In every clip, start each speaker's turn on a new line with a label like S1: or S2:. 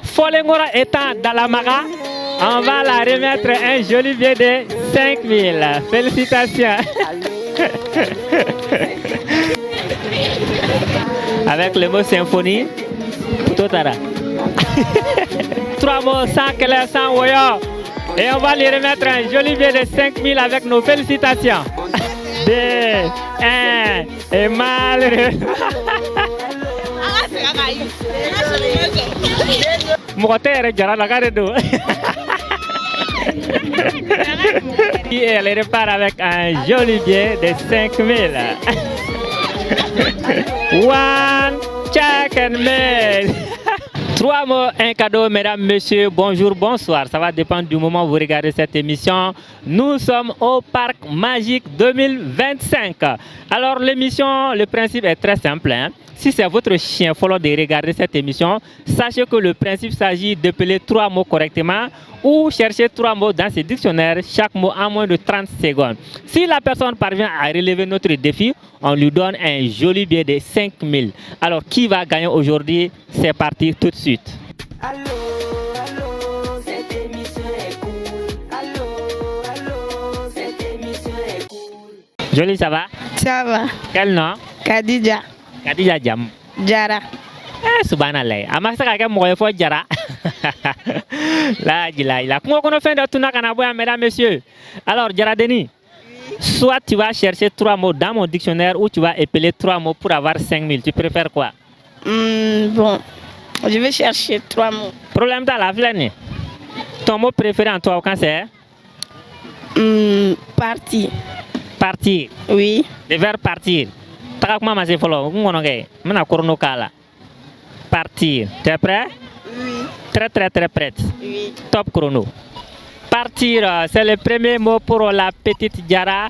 S1: Folengora étant dans la Mara, on va la remettre un joli billet de 5000. Félicitations. Avec le mot symphonie, Totara. 3 mots sans clair, sans voyant. Et on va lui remettre un joli billet de 5000 avec nos félicitations. 2, 1, et malheureux. Et elle repart avec un joli billet de 5000. One check and mail. 3 mots, un cadeau, mesdames, messieurs, bonjour, bonsoir. Ça va dépendre du moment où vous regardez cette émission. Nous sommes au Parc Magique 2025. Alors l'émission, le principe est très simple. Si c'est votre chien follow de regarder cette émission, sachez que le principe s'agit d'appeler 3 mots correctement ou chercher 3 mots dans ce dictionnaire, chaque mot en moins de 30 secondes. Si la personne parvient à relever notre défi, on lui donne un joli billet de 5000. Alors qui va gagner aujourd'hui? C'est parti tout de suite. Allô, allô, cette émission est cool. Allô, cette émission est cool. Joli, ça va?
S2: Ça va.
S1: Quel nom?
S2: Khadija.
S1: Khadija Jam.
S2: Jara.
S1: Subhanallah. Ama saka ke mo fo Jara. La la. Comment on fait de tuna kana boya, mesdames, messieurs. Alors Jara Denis, soit tu vas chercher 3 mots dans mon dictionnaire ou tu vas épeler 3 mots pour avoir 5000. Tu préfères quoi?
S2: Bon, je vais chercher 3 mots.
S1: Problème dans la flâne. Ton mot préféré en toi, quand c'est?
S2: Partir.
S1: Partir.
S2: Oui.
S1: Le verbe partir. Partir. Tu es prêt?
S2: Oui.
S1: Très très très prête.
S2: Oui.
S1: Top chrono. Partir, c'est le premier mot pour la petite Jara.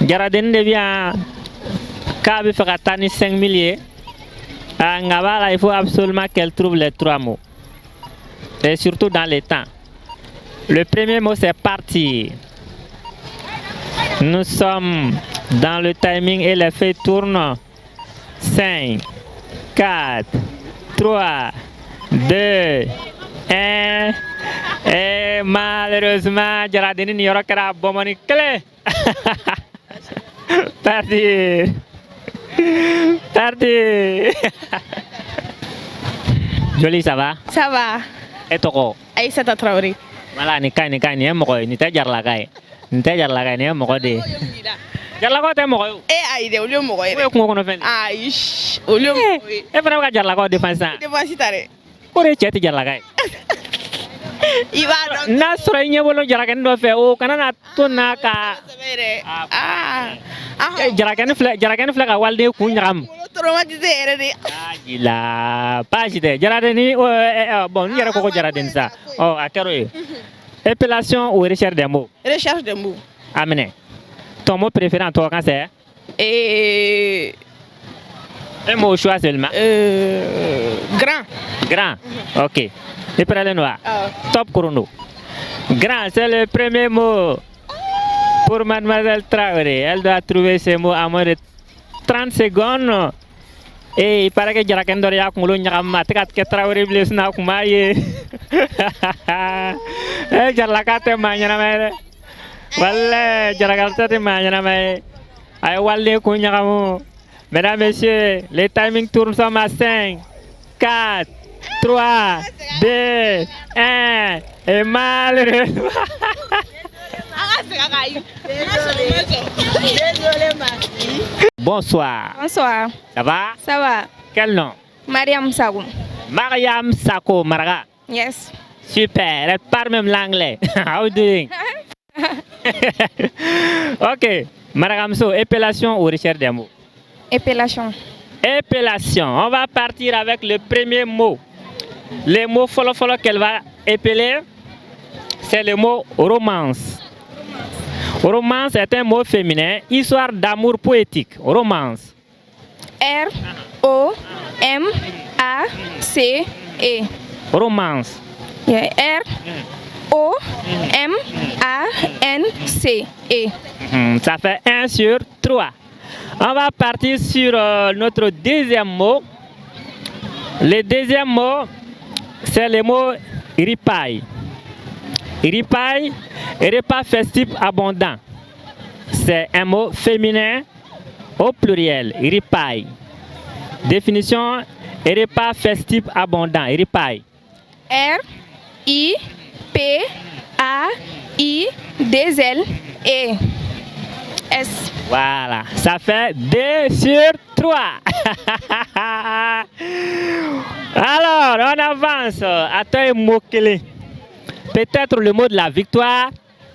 S1: Jara devient Kabi Fakatani 5 milliers. Il faut absolument qu'elle trouve les 3 mots. Et surtout dans les temps. Le premier mot c'est partir. Nous sommes dans le timing et les feuilles tournent. 5, 4, 3, 2, 1. Et malheureusement, Jaradini n'y aura qu'à bomber clé. Parti. Parti. Joli, ça va?
S2: Ça va.
S1: Et toi?
S2: Aïssata Traoré.
S1: Voilà, ni kai, ni te jar la kai. Ni te jar la kai, ni mo de. Jar la ko te mo.
S2: Aïe, au lieu de mourir.
S1: Ko ko no fen.
S2: Aïe, au lieu de mourir.
S1: E fana ka jar la ko défense.
S2: Défense tare.
S1: Ko re cheti jar la kai.
S2: Il va donc.
S1: Na sura nye bolo jar kan do fe o kana na to na ka. Jar kan fle ka walde ku nyam.
S2: Traumatisé.
S1: La pas de Jaradeni bon ni ko Jaradeni ça. Oh akero. Épellation ou recherche des mots?
S2: Recherche des mots.
S1: Amenez. Ton mot préféré en toi quand c'est? Un mot au choix seulement.
S2: Grand.
S1: Grand. Ok. Épellation noir. Top chrono. Grand, c'est le premier mot pour Mademoiselle Traoré. Elle doit trouver ce mot à moins de 30 secondes. Et il paraît que Jaraken Doria Koulo Nyama, Tekat Traoré Blesna Koumaye. Jarlakate Manyaname. Voilà, Jarakate Manyaname. Aïe, Walde Kounyamo. Mesdames, Messieurs, les timings tournent sont à 5, 4, 3, 2, 1. Et malheureusement. Bonsoir.
S2: Bonsoir.
S1: Ça va?
S2: Ça va.
S1: Quel nom?
S2: Mariam Sako.
S1: Mariam Sako Maraga.
S2: Yes.
S1: Super. Elle parle même l'anglais. How you doing? Ok. Mariam So, épellation ou recherche des mots?
S2: Épellation.
S1: Épellation. On va partir avec le premier mot. Le mot follow qu'elle va épeler, c'est le mot romance. Romance est un mot féminin, histoire d'amour poétique. Romance.
S2: R-O-M-A-C-E.
S1: Romance.
S2: Yeah. R-O-M-A-N-C-E.
S1: Ça fait 1 sur 3. On va partir sur notre deuxième mot. Le deuxième mot, c'est le mot ripaille. Ripaille, repas festif abondant. C'est un mot féminin au pluriel, ripaille. Définition, repas festif abondant, ripaille.
S2: R-I-P-A-I-2-L-E-S.
S1: Voilà, ça fait 2 sur 3. Alors, on avance. Attends un mot clé. Peut-être le mot de la victoire,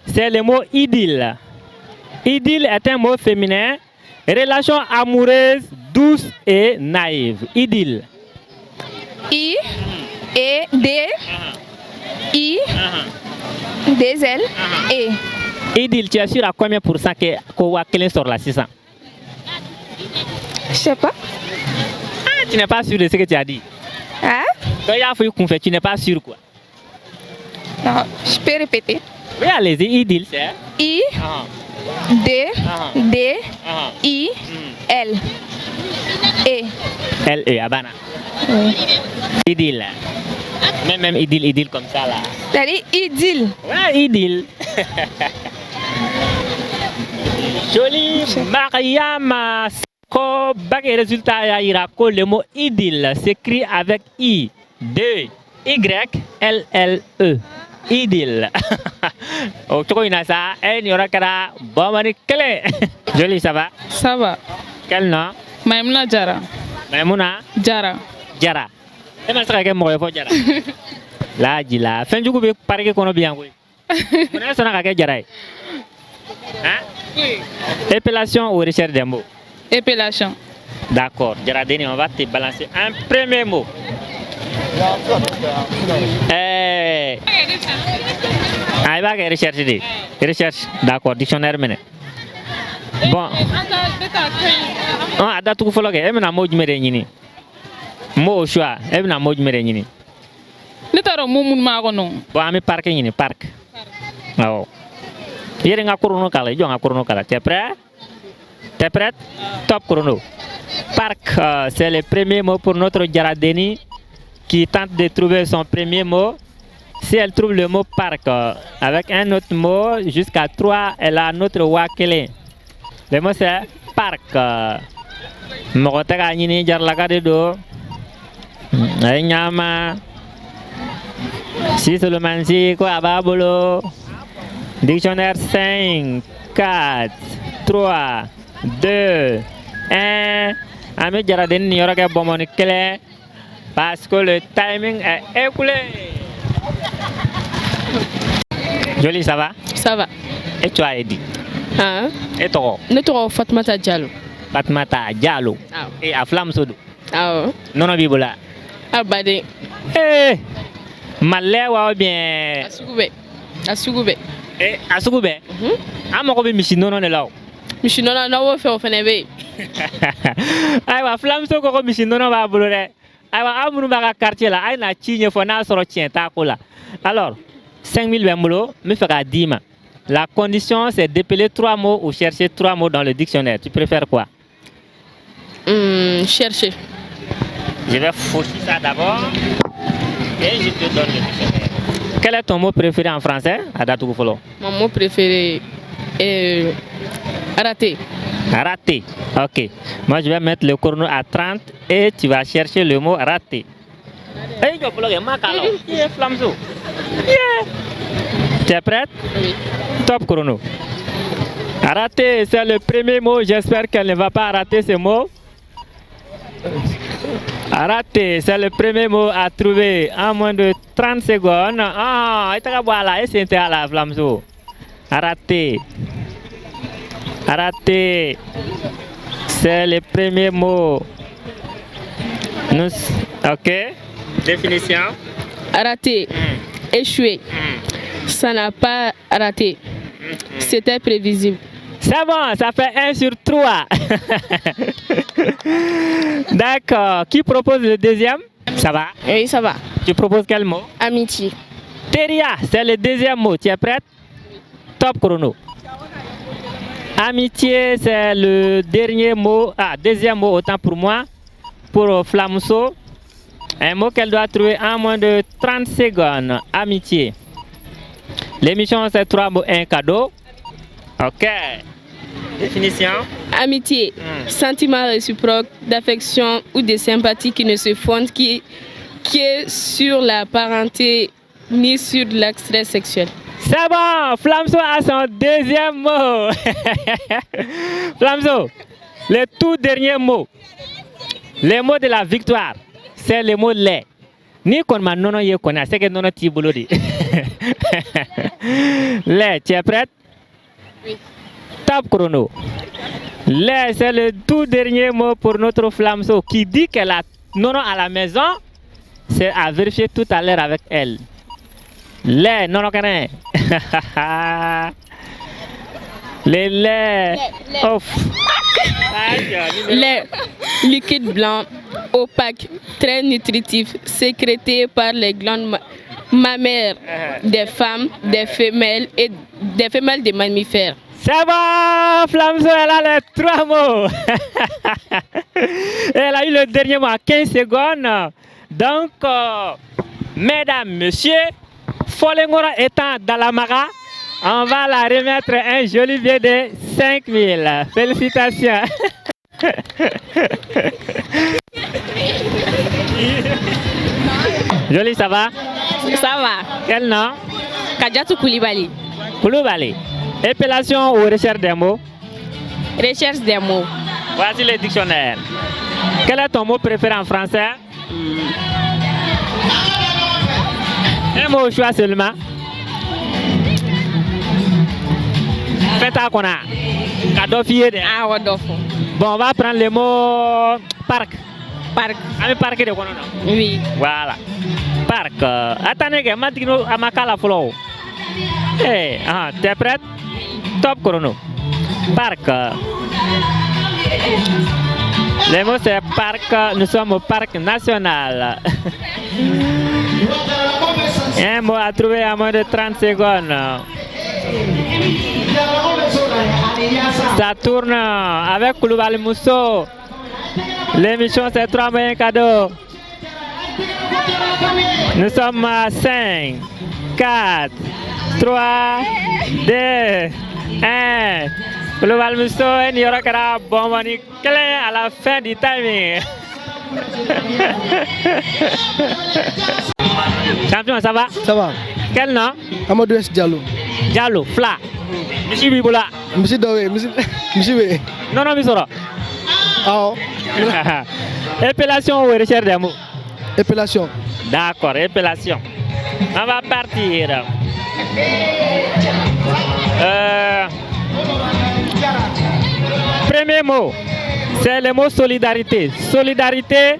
S1: c'est le mot idylle. Idylle est un mot féminin, relation amoureuse, douce et naïve. Idylle.
S2: I-E-D-I-2-L-E.
S1: Idylle, tu es sûr à combien pour cent qu'on va clé sur la 600?
S2: Je sais pas.
S1: Ah, tu n'es pas sûr de ce que tu as dit.
S2: Hein?
S1: Quand il y a fait qu'on fait, tu n'es pas sûr quoi.
S2: Non, je peux répéter.
S1: Oui, allez-y, idylle, c'est.
S2: I-D-D-I-L-E.
S1: L-E, Abana.
S2: Oui.
S1: Idylle. Même idylle comme ça là.
S2: T'as dit idylle.
S1: Ouais, idylle. Joli Mariam. Ko bac et résultat ira que le mot idylle s'écrit avec I, D, Y, L, L, E. Idylle. Oh, tu connais ça? Et il y aura qu'à bon clé. Joli, ça va?
S3: Ça va.
S1: Quel nom?
S3: Maimouna Jara.
S1: Maimouna
S3: Jara.
S1: Jara. Et ma sera que moi, il faut Jara. Là, dis là. Fin du coup, il paraît que qu'on a bien. Oui. Mon est sonné à Jara. Hein?
S3: Oui.
S1: Épellation ou recherche des mots?
S3: Épellation.
S1: D'accord. Jara, on va te balancer un premier mot. Ah, il va rechercher. Recherche. D'accord. Dictionnaire mené. Bon. Ah, ada tout follow. Et maintenant, mot du mérénini. Mot au choix. Et maintenant, mot du mérénini.
S3: Ne t'as pas moun maronon.
S1: Bon, ami parc ni parc. Oh. Hier nga chrono kala, jo nga chrono kala. Tu es prêt? Tu es prête? Top chrono. Parc, c'est le premier mot pour notre Jaradeni qui tente de trouver son premier mot. Si elle trouve le mot parc avec un autre mot jusqu'à 3, elle a notre wakele. Le mot c'est parc. Mokotaka nyini jarlaga de do. Nyama. Si seulement si quoi ababolo. Dictionnaire 5, 4, 3, 2, 1. Ami Jaradeni n'y aura que bon mon clé parce que le timing est écoulé. Joli, ça va?
S3: Ça va.
S1: Et toi, Eddie?
S3: Hein?
S1: Et toi?
S3: Ne t'as pas Fatmata Diallo.
S1: Fatmata Diallo.
S3: Ah.
S1: Et à Flamme Sodo.
S3: Ah.
S1: Non, non, Bibola.
S3: Ah, badé.
S1: Eh! Malais ou bien?
S3: Asugube. Asugube.
S1: Eh, Asugube? Ah, mon copain, Michi, non, non, là.
S3: Michi, non, non, non, fait au Fenebe.
S1: Aïwa, Flamme Sodo, Michi, non, non, va bouler. Aïwa, amunu baga quartier là, aïna chigne fona soro tien takola. Alors, 5000 bemolo, me fera 10 ma. La condition c'est d'épeler 3 mots ou chercher 3 mots dans le dictionnaire. Tu préfères quoi?
S3: Chercher.
S1: Je vais fouiller ça d'abord et je te donne le dictionnaire. Quel est ton mot préféré en français? Adatougufolo.
S3: Mon mot préféré est raté.
S1: Raté. Ok. Moi je vais mettre le chrono à 30 et tu vas chercher le mot raté. Hey, tu es prête?
S3: Oui.
S1: Top chrono. Raté, c'est le premier mot. J'espère qu'elle ne va pas rater ce mot. Raté, c'est le premier mot à trouver en moins de 30 secondes. Ah, et c'est à la flammeau. Raté. Raté. C'est le premier mot. Ok. Définition.
S3: Raté. Échoué. Ça n'a pas raté. C'était prévisible.
S1: C'est bon, ça fait 1 sur 3. D'accord. Qui propose le deuxième? Ça va?
S2: Oui, ça va.
S1: Tu proposes quel mot?
S2: Amitié.
S1: Teria, c'est le deuxième mot. Tu es prête? Top chrono. Amitié, c'est le dernier mot. Ah, deuxième mot, autant pour moi. Pour Flamso. Un mot qu'elle doit trouver en moins de 30 secondes. Amitié. L'émission, c'est 3 mots, un cadeau. Ok. Définition.
S3: Amitié, sentiment réciproque d'affection ou de sympathie qui ne se fonde qui est sur la parenté ni sur l'extrait sexuel.
S1: C'est bon, Flamso a son deuxième mot. Flamso, le tout dernier mot. Les mots de la victoire, c'est le mot lait. Ni qu'on m'a non ye connaît, c'est que non ti boulodi. Lait, tu es prête?
S3: Oui.
S1: Top chrono. Lait, c'est le tout dernier mot pour notre Flamso qui dit qu'elle a non à la maison. C'est à vérifier tout à l'heure avec elle. Lait, non, connaît. Les laits. Ouf.
S3: Lait, liquide blanc, opaque, très nutritif, sécrété par les glandes mammaires des femmes, des femelles et des mammifères.
S1: C'est bon, Flamso, elle a les 3 mots. Elle a eu le dernier mot à 15 secondes. Donc, mesdames, messieurs, Folengora étant dans la Mara, on va la remettre un joli billet de 5 000. Félicitations. Joli, ça va?
S3: Ça va.
S1: Quel nom?
S3: Kadiatou Koulibaly.
S1: Koulibaly. Épellation ou recherche des mots?
S3: Recherche des mots.
S1: Voici le dictionnaire. Quel est ton mot préféré en français? Un mot au choix seulement. Faites à qu'on a. Cadeau fier.
S3: Ah, Wadofo.
S1: Bon, on va prendre le mot parc.
S3: Parc.
S1: Un parc de quoi?
S3: Oui.
S1: Voilà. Parc. Attendez, que maintenant, à ma cala flow. Eh, t'es prête? Top chrono. Parc. Le mot c'est parc. Nous sommes au parc national. Un mot à trouver à moins de 30 secondes. Ça tourne avec Koulibaly Mousso. L'émission c'est 3 mots cadeaux. Nous sommes à 5, 4, 3, 2, 1. Koulibaly Mousso et Niora Kara Bombani clé à la fin du timing. Champion, ça va?
S4: Ça va.
S1: Quel nom?
S4: Amadou S. Diallo.
S1: Diallo, Fla. Monsieur Biboula.
S4: Monsieur Dawé, monsieur Bé.
S1: Non, non, Misoro.
S4: Ah.
S1: Épellation ou recherche des mots?
S4: Épellation.
S1: D'accord, épellation. On va partir. Premier mot, c'est le mot solidarité. Solidarité,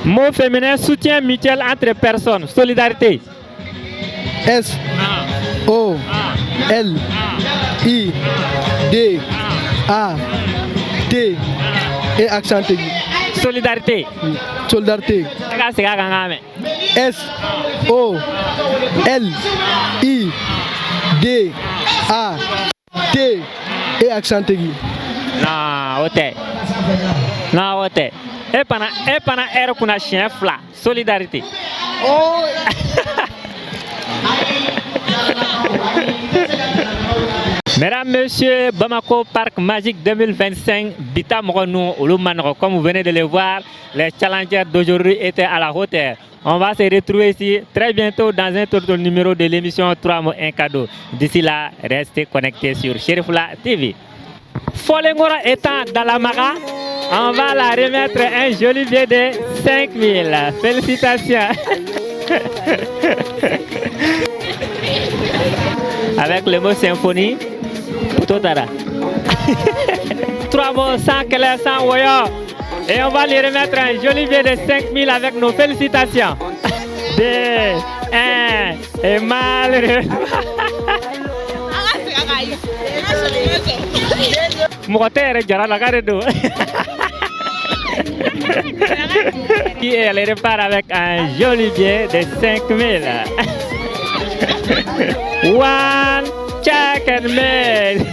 S1: mot féminin, soutien mutuel entre personnes. Solidarité.
S4: S. O. L. I. D. A. T. Et accent aigu.
S1: Solidarité.
S4: Solidarité.
S1: S.
S4: S. O. L. I. D. A. T. Et accent aigu.
S1: Non, ok. Non, ok. Et pendant R qu'on a chien fla. Solidarité.
S4: Oh.
S1: Mesdames, Messieurs, Bamako Parc Magique 2025, Bita Moronou, Olumanro. Comme vous venez de le voir, les challengers d'aujourd'hui étaient à la hauteur. On va se retrouver ici très bientôt dans un autre numéro de l'émission 3 mots 1 cadeau. D'ici là, restez connectés sur Cherifula TV. Folengora étant dans la Mara, on va la remettre un joli billet de 5 000. Félicitations. Avec le mot symphonie, Totara. 3 mots sans clair, sans voyant. Et on va lui remettre un joli billet de 5 000 avec nos félicitations. 2, 1, et malheureux. Moteur, qui elle repart avec un joli billet de 5 000. One check and mail.